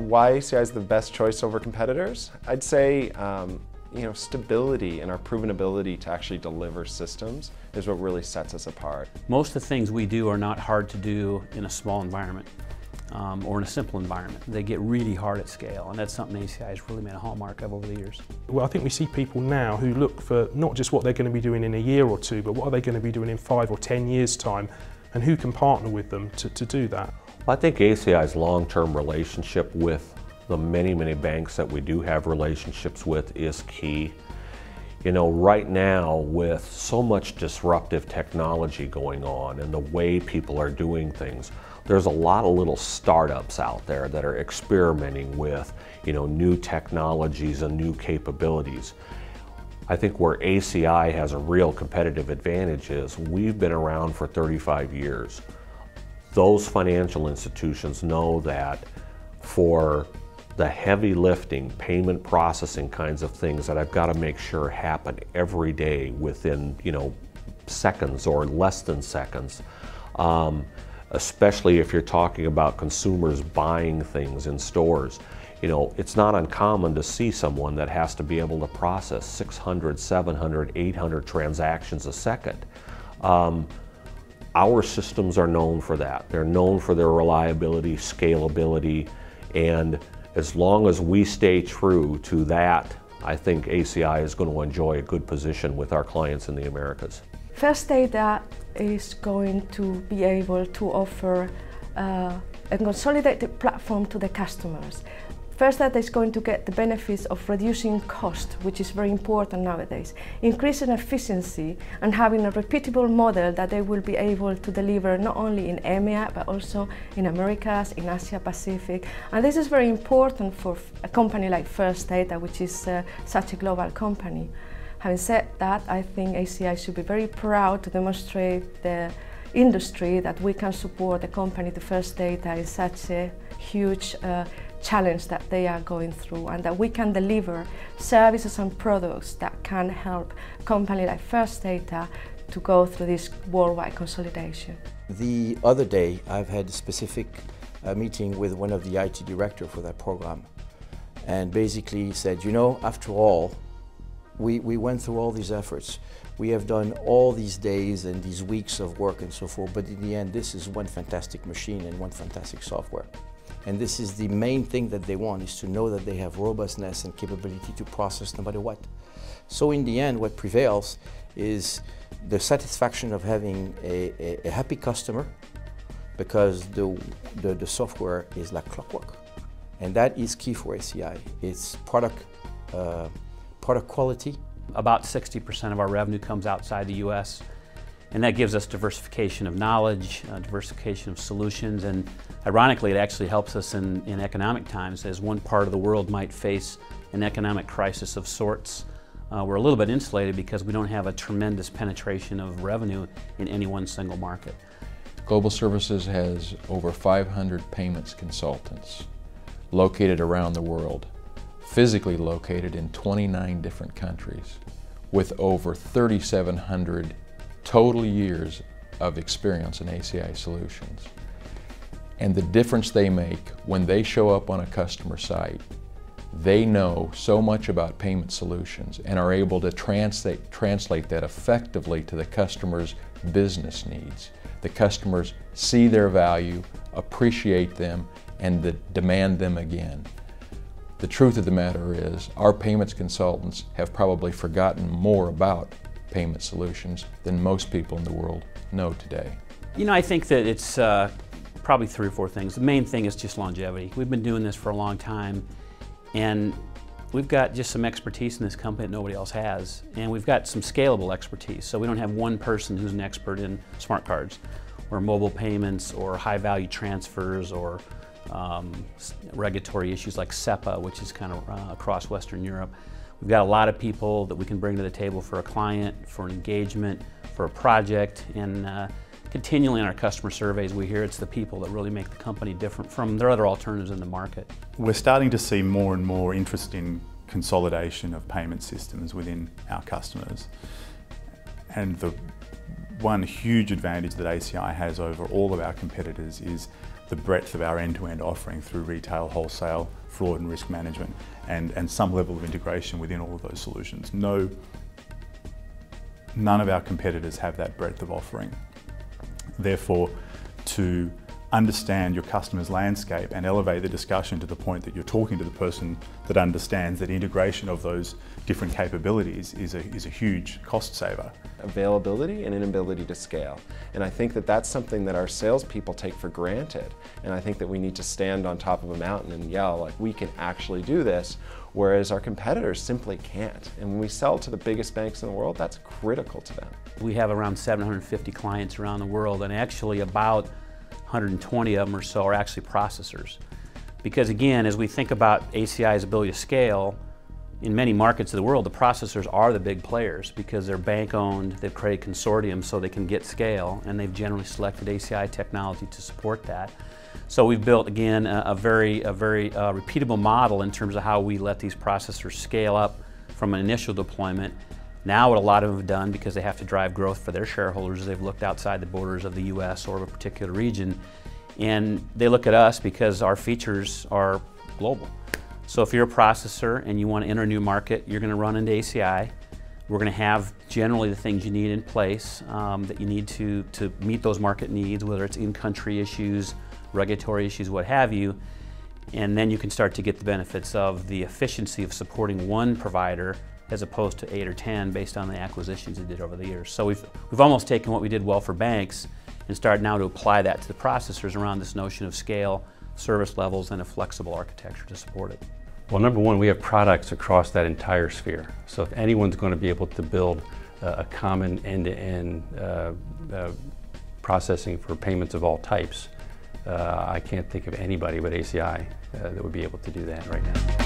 why ACI is the best choice over competitors, I'd say stability and our proven ability to actually deliver systems is what really sets us apart. Most of the things we do are not hard to do in a small environment or in a simple environment. They get really hard at scale, and that's something ACI has really made a hallmark of over the years. Well, I think we see people now who look for not just what they're going to be doing in a year or two, but what are they going to be doing in 5 or 10 years' time, and who can partner with them to do that. Well, I think ACI's long-term relationship with the many, many banks that we do have relationships with is key. You know, right now with so much disruptive technology going on and the way people are doing things, there's a lot of little startups out there that are experimenting with, new technologies and new capabilities. I think where ACI has a real competitive advantage is we've been around for 35 years. Those financial institutions know that for the heavy lifting, payment processing kinds of things that I've got to make sure happen every day within, seconds or less than seconds, especially if you're talking about consumers buying things in stores. It's not uncommon to see someone that has to be able to process 600, 700, 800 transactions a second. Our systems are known for that. They're known for their reliability, scalability, and as long as we stay true to that, I think ACI is going to enjoy a good position with our clients in the Americas. First Data is going to be able to offer a consolidated platform to the customers. First Data is going to get the benefits of reducing cost, which is very important nowadays, increasing efficiency and having a repeatable model that they will be able to deliver not only in EMEA but also in Americas, in Asia Pacific. And this is very important for a company like First Data, which is such a global company. Having said that, I think ACI should be very proud to demonstrate the industry that we can support a company to First Data in such a huge challenge that they are going through, and that we can deliver services and products that can help a company like First Data to go through this worldwide consolidation. The other day I've had a specific meeting with one of the IT director for that program, and basically said, after all, we went through all these efforts. We have done all these days and these weeks of work and so forth, but in the end this is one fantastic machine and one fantastic software. And this is the main thing that they want, is to know that they have robustness and capability to process no matter what. So in the end, what prevails is the satisfaction of having a happy customer, because the software is like clockwork. And that is key for ACI. It's product quality. About 60% of our revenue comes outside the U.S. And that gives us diversification of knowledge, diversification of solutions, and ironically it actually helps us in economic times, as one part of the world might face an economic crisis of sorts. We're a little bit insulated because we don't have a tremendous penetration of revenue in any one single market. Global Services has over 500 payments consultants located around the world, physically located in 29 different countries, with over 3,700 total years of experience in ACI solutions. And the difference they make when they show up on a customer site, they know so much about payment solutions and are able to translate that effectively to the customer's business needs. The customers see their value, appreciate them, and demand them again. The truth of the matter is, our payments consultants have probably forgotten more about payment solutions than most people in the world know today. I think that it's probably 3 or 4 things. The main thing is just longevity. We've been doing this for a long time, and we've got just some expertise in this company that nobody else has, and we've got some scalable expertise. So we don't have one person who's an expert in smart cards or mobile payments or high-value transfers or regulatory issues like SEPA, which is kind of across Western Europe. We've got a lot of people that we can bring to the table for a client, for an engagement, for a project, and continually in our customer surveys we hear it's the people that really make the company different from their other alternatives in the market. We're starting to see more and more interest in consolidation of payment systems within our customers. And the one huge advantage that ACI has over all of our competitors is the breadth of our end-to-end offering through retail, wholesale, fraud and risk management, and some level of integration within all of those solutions. None of our competitors have that breadth of offering. Therefore, to understand your customer's landscape and elevate the discussion to the point that you're talking to the person that understands that integration of those different capabilities is a huge cost saver. Availability and inability to scale. And I think that that's something that our salespeople take for granted. And I think that we need to stand on top of a mountain and yell, like, we can actually do this, whereas our competitors simply can't. And when we sell to the biggest banks in the world, that's critical to them. We have around 750 clients around the world, and actually about 120 of them or so are actually processors. Because again, as we think about ACI's ability to scale, in many markets of the world, the processors are the big players because they're bank-owned, they've created consortiums so they can get scale, and they've generally selected ACI technology to support that. So we've built, again, a very repeatable model in terms of how we let these processors scale up from an initial deployment. Now what a lot of them have done, because they have to drive growth for their shareholders, is they've looked outside the borders of the US or of a particular region, and they look at us because our features are global. So if you're a processor and you want to enter a new market, you're going to run into ACI. We're going to have generally the things you need in place that you need to meet those market needs, whether it's in-country issues, regulatory issues, what have you. And then you can start to get the benefits of the efficiency of supporting one provider as opposed to 8 or 10 based on the acquisitions we did over the years. So we've almost taken what we did well for banks and started now to apply that to the processors around this notion of scale, service levels, and a flexible architecture to support it. Well, number one, we have products across that entire sphere. So if anyone's going to be able to build a common end-to-end processing for payments of all types, I can't think of anybody but ACI that would be able to do that right now.